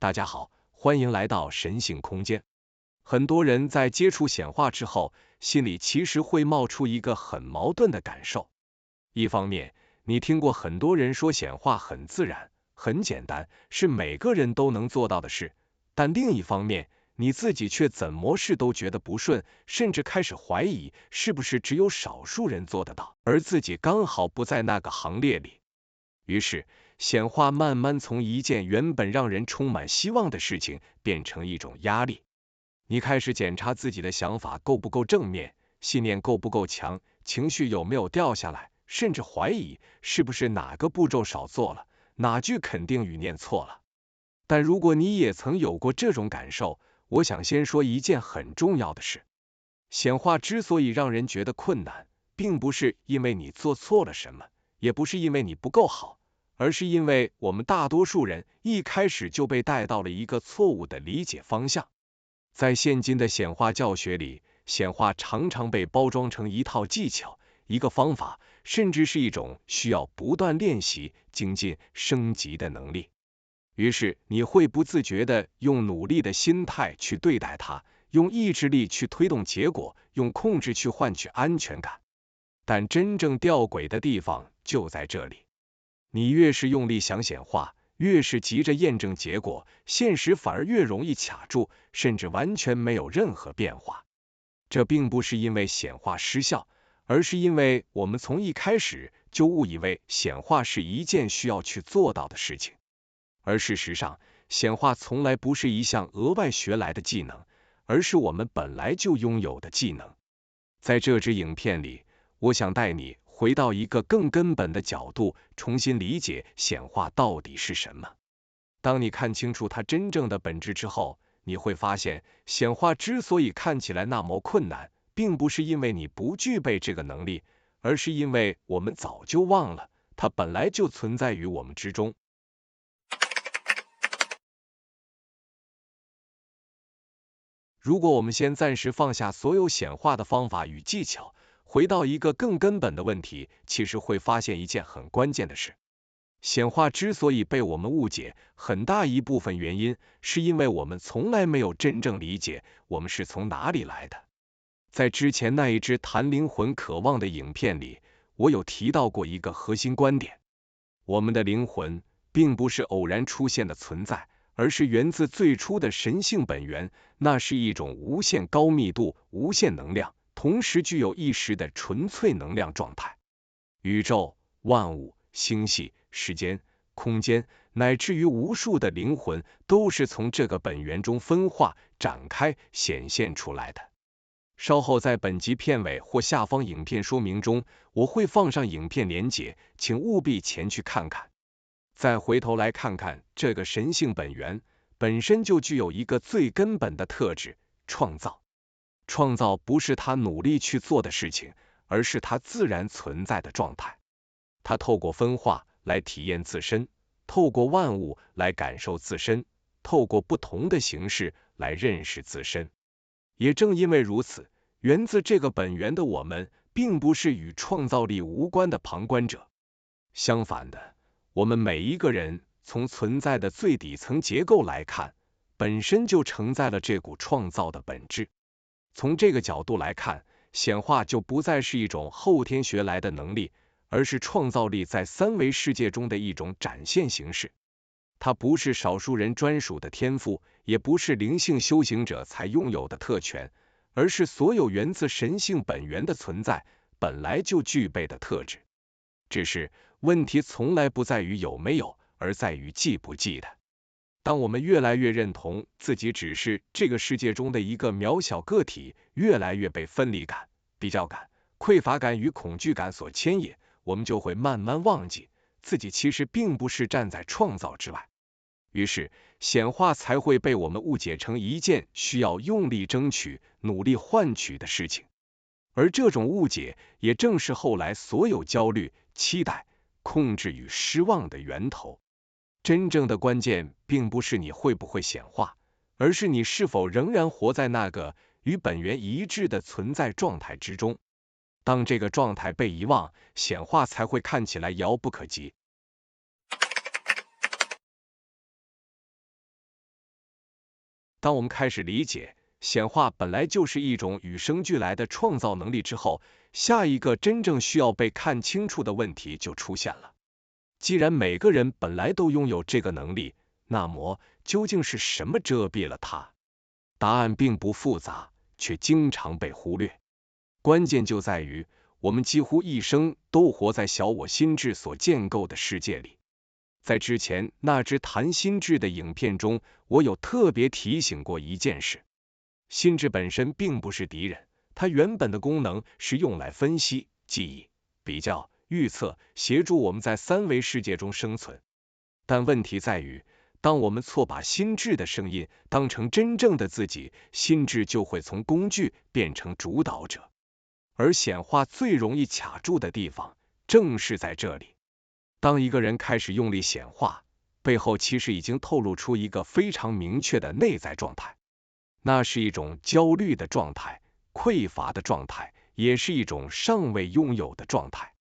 大家好，欢迎来到神性空间。很多人在接触显化之后，心里其实会冒出一个很矛盾的感受。一方面，你听过很多人说显化很自然、很简单，是每个人都能做到的事，但另一方面，你自己却怎么试都觉得不顺，甚至开始怀疑是不是只有少数人做得到，而自己刚好不在那个行列里。于是，显化慢慢从一件原本让人充满希望的事情，变成一种压力。你开始检查自己的想法够不够正面，信念够不够强，情绪有没有掉下来，甚至怀疑是不是哪个步骤少做了，哪句肯定语念错了。但如果你也曾有过这种感受，我想先说一件很重要的事：显化之所以让人觉得困难，并不是因为你做错了什么，也不是因为你不够好，而是因为我们大多数人一开始就被带到了一个错误的理解方向。在现今的显化教学里，显化常常被包装成一套技巧、一个方法，甚至是一种需要不断练习、精进、升级的能力。于是你会不自觉地用努力的心态去对待它，用意志力去推动结果，用控制去换取安全感。但真正吊诡的地方就在这里，你越是用力想显化，越是急着验证结果，现实反而越容易卡住，甚至完全没有任何变化。这并不是因为显化失效，而是因为我们从一开始就误以为显化是一件需要去做到的事情。而事实上，显化从来不是一项额外学来的技能，而是我们本来就拥有的技能。在这支影片里，我想带你回到一个更根本的角度，重新理解显化到底是什么。当你看清楚它真正的本质之后，你会发现，显化之所以看起来那么困难，并不是因为你不具备这个能力，而是因为我们早就忘了，它本来就存在于我们之中。如果我们先暂时放下所有显化的方法与技巧，回到一个更根本的问题，其实会发现一件很关键的事：显化之所以被我们误解，很大一部分原因是因为我们从来没有真正理解我们是从哪里来的。在之前那一支谈灵魂渴望的影片里，我有提到过一个核心观点：我们的灵魂并不是偶然出现的存在，而是源自最初的神性本源，那是一种无限高密度、无限能量，同时具有意识的纯粹能量状态。宇宙、万物、星系、时间、空间，乃至于无数的灵魂，都是从这个本源中分化、展开、显现出来的。稍后在本集片尾或下方影片说明中，我会放上影片连结，请务必前去看看。再回头来看看这个神性本源，本身就具有一个最根本的特质：创造。创造不是他努力去做的事情，而是他自然存在的状态。他透过分化来体验自身，透过万物来感受自身，透过不同的形式来认识自身。也正因为如此，源自这个本源的我们，并不是与创造力无关的旁观者。相反的，我们每一个人从存在的最底层结构来看，本身就承载了这股创造的本质。从这个角度来看，显化就不再是一种后天学来的能力，而是创造力在三维世界中的一种展现形式。它不是少数人专属的天赋，也不是灵性修行者才拥有的特权，而是所有源自神性本源的存在本来就具备的特质。只是问题从来不在于有没有，而在于记不记得。当我们越来越认同自己只是这个世界中的一个渺小个体，越来越被分离感、比较感、匮乏感与恐惧感所牵引，我们就会慢慢忘记自己其实并不是站在创造之外。于是，显化才会被我们误解成一件需要用力争取、努力换取的事情。而这种误解，也正是后来所有焦虑、期待、控制与失望的源头。真正的关键，并不是你会不会显化，而是你是否仍然活在那个与本源一致的存在状态之中。当这个状态被遗忘，显化才会看起来遥不可及。当我们开始理解显化本来就是一种与生俱来的创造能力之后，下一个真正需要被看清楚的问题就出现了。既然每个人本来都拥有这个能力，那么究竟是什么遮蔽了它？答案并不复杂，却经常被忽略。关键就在于，我们几乎一生都活在小我心智所建构的世界里。在之前那支谈心智的影片中，我有特别提醒过一件事：心智本身并不是敌人，它原本的功能是用来分析、记忆、比较、预测，协助我们在三维世界中生存。但问题在于，当我们错把心智的声音当成真正的自己，心智就会从工具变成主导者。而显化最容易卡住的地方，正是在这里。当一个人开始用力显化，背后其实已经透露出一个非常明确的内在状态，那是一种焦虑的状态，匮乏的状态，也是一种尚未拥有的状态。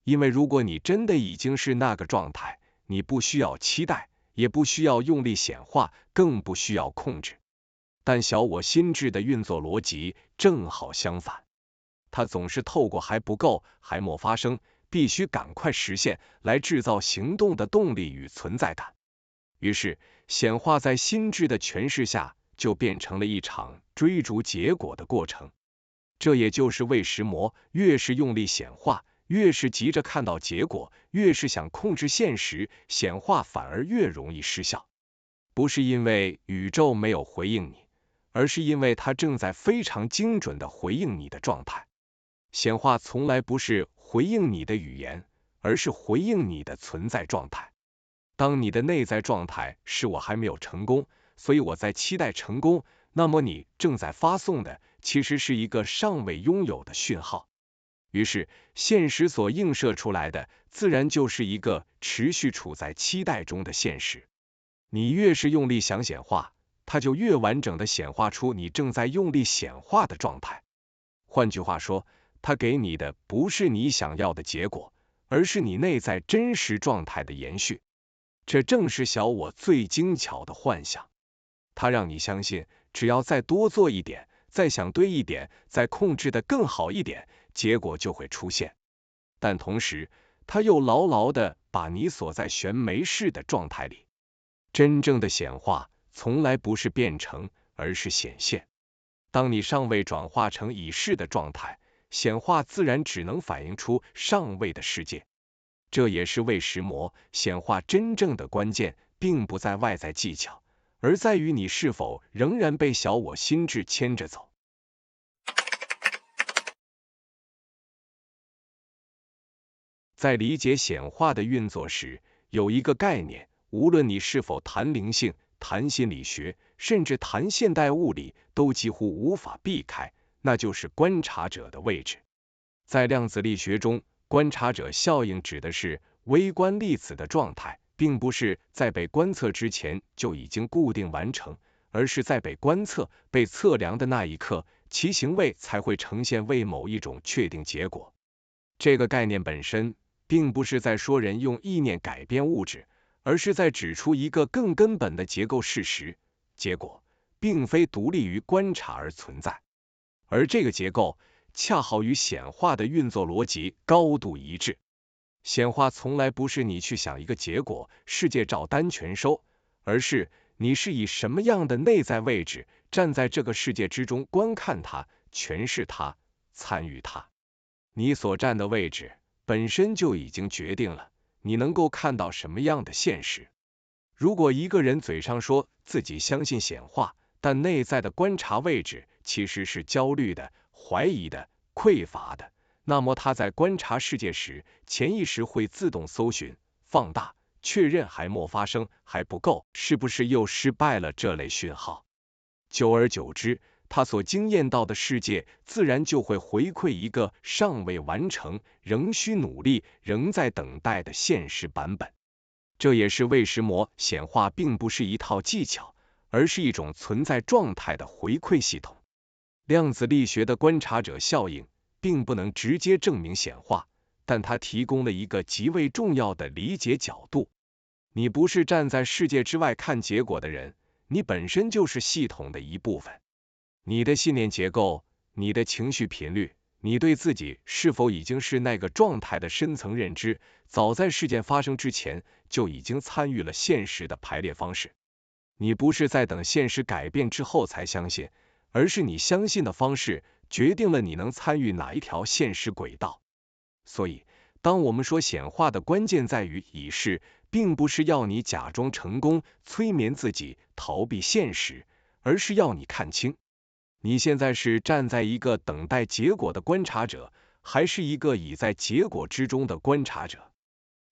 因为如果你真的已经是那个状态，你不需要期待，也不需要用力显化，更不需要控制。但小我心智的运作逻辑正好相反，它总是透过还不够、还没发生、必须赶快实现来制造行动的动力与存在感。于是，显化在心智的诠释下，就变成了一场追逐结果的过程。这也就是为什么越是用力显化，越是急着看到结果，越是想控制现实，显化反而越容易失效。不是因为宇宙没有回应你，而是因为它正在非常精准的回应你的状态。显化从来不是回应你的语言，而是回应你的存在状态。当你的内在状态是我还没有成功，所以我在期待成功，那么你正在发送的其实是一个尚未拥有的讯号。于是，现实所映射出来的，自然就是一个持续处在期待中的现实。你越是用力想显化，它就越完整的显化出你正在用力显化的状态。换句话说，它给你的不是你想要的结果，而是你内在真实状态的延续。这正是小我最精巧的幻想，它让你相信，只要再多做一点，再想对一点，再控制的更好一点，结果就会出现。但同时，它又牢牢的把你锁在悬没事的状态里。真正的显化从来不是变成，而是显现。当你尚未转化成已是的状态，显化自然只能反映出尚未的世界。这也是为什么显化真正的关键，并不在外在技巧，而在于你是否仍然被小我心智牵着走。在理解显化的运作时，有一个概念，无论你是否谈灵性、谈心理学，甚至谈现代物理，都几乎无法避开，那就是观察者的位置。在量子力学中，观察者效应指的是微观粒子的状态，并不是在被观测之前就已经固定完成，而是在被观测、被测量的那一刻，其行为才会呈现为某一种确定结果。这个概念本身并不是在说人用意念改变物质，而是在指出一个更根本的结构事实：结果并非独立于观察而存在，而这个结构恰好与显化的运作逻辑高度一致。显化从来不是你去想一个结果，世界照单全收，而是你是以什么样的内在位置站在这个世界之中，观看它、诠释它、参与它。你所站的位置本身就已经决定了你能够看到什么样的现实。如果一个人嘴上说自己相信显化，但内在的观察位置其实是焦虑的、怀疑的、匮乏的，那么他在观察世界时，潜意识会自动搜寻、放大、确认还没发生、还不够，是不是又失败了这类讯号。久而久之，他所经验到的世界自然就会回馈一个尚未完成、仍需努力、仍在等待的现实版本。这也是为什么显化并不是一套技巧，而是一种存在状态的回馈系统。量子力学的观察者效应并不能直接证明显化，但它提供了一个极为重要的理解角度。你不是站在世界之外看结果的人，你本身就是系统的一部分。你的信念结构，你的情绪频率，你对自己是否已经是那个状态的深层认知，早在事件发生之前就已经参与了现实的排列方式。你不是在等现实改变之后才相信，而是你相信的方式决定了你能参与哪一条现实轨道。所以，当我们说显化的关键在于已示，并不是要你假装成功，催眠自己，逃避现实，而是要你看清，你现在是站在一个等待结果的观察者，还是一个已在结果之中的观察者。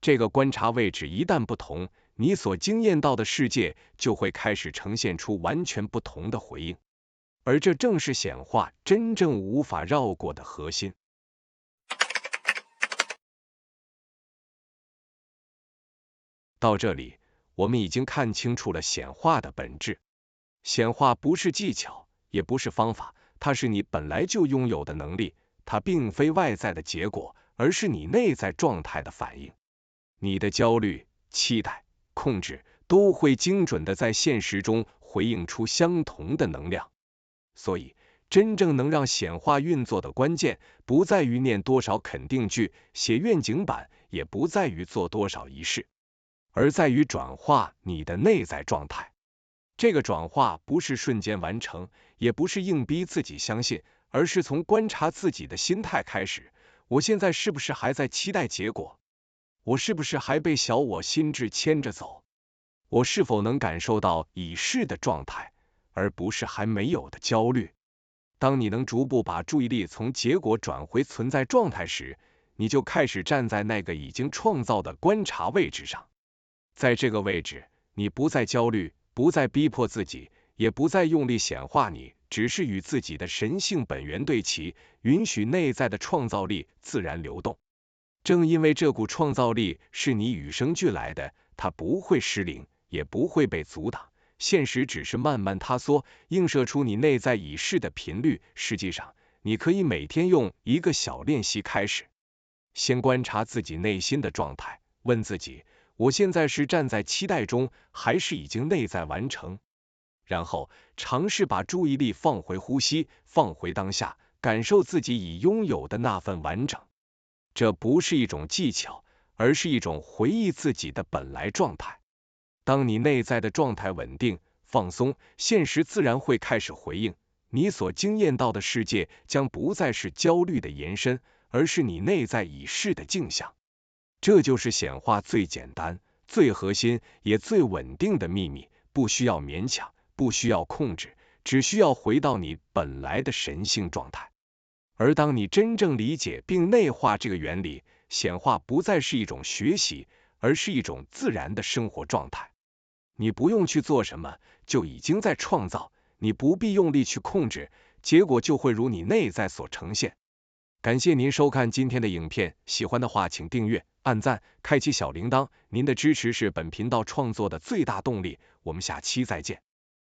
这个观察位置一旦不同，你所经验到的世界就会开始呈现出完全不同的回应，而这正是显化真正无法绕过的核心。到这里，我们已经看清楚了显化的本质。显化不是技巧，也不是方法，它是你本来就拥有的能力，它并非外在的结果，而是你内在状态的反应。你的焦虑、期待、控制都会精准的在现实中回应出相同的能量。所以，真正能让显化运作的关键，不在于念多少肯定句，写愿景板，也不在于做多少仪式，而在于转化你的内在状态。这个转化不是瞬间完成，也不是硬逼自己相信，而是从观察自己的心态开始。我现在是不是还在期待结果？我是不是还被小我心智牵着走？我是否能感受到已是的状态，而不是还没有的焦虑？当你能逐步把注意力从结果转回存在状态时，你就开始站在那个已经创造的观察位置上。在这个位置，你不再焦虑，不再逼迫自己，也不再用力显化，你只是与自己的神性本源对齐，允许内在的创造力自然流动。正因为这股创造力是你与生俱来的，它不会失灵，也不会被阻挡。现实只是慢慢塌缩，映射出你内在已示的频率。实际上，你可以每天用一个小练习开始，先观察自己内心的状态，问自己，我现在是站在期待中，还是已经内在完成？然后尝试把注意力放回呼吸，放回当下，感受自己已拥有的那份完整。这不是一种技巧，而是一种回忆自己的本来状态。当你内在的状态稳定、放松，现实自然会开始回应。你所经验到的世界将不再是焦虑的延伸，而是你内在已示的镜像。这就是显化最简单、最核心也最稳定的秘密，不需要勉强，不需要控制，只需要回到你本来的神性状态。而当你真正理解并内化这个原理，显化不再是一种学习，而是一种自然的生活状态。你不用去做什么，就已经在创造，你不必用力去控制，结果就会如你内在所呈现。感谢您收看今天的影片，喜欢的话请订阅、按赞、开启小铃铛，您的支持是本频道创作的最大动力。我们下期再见。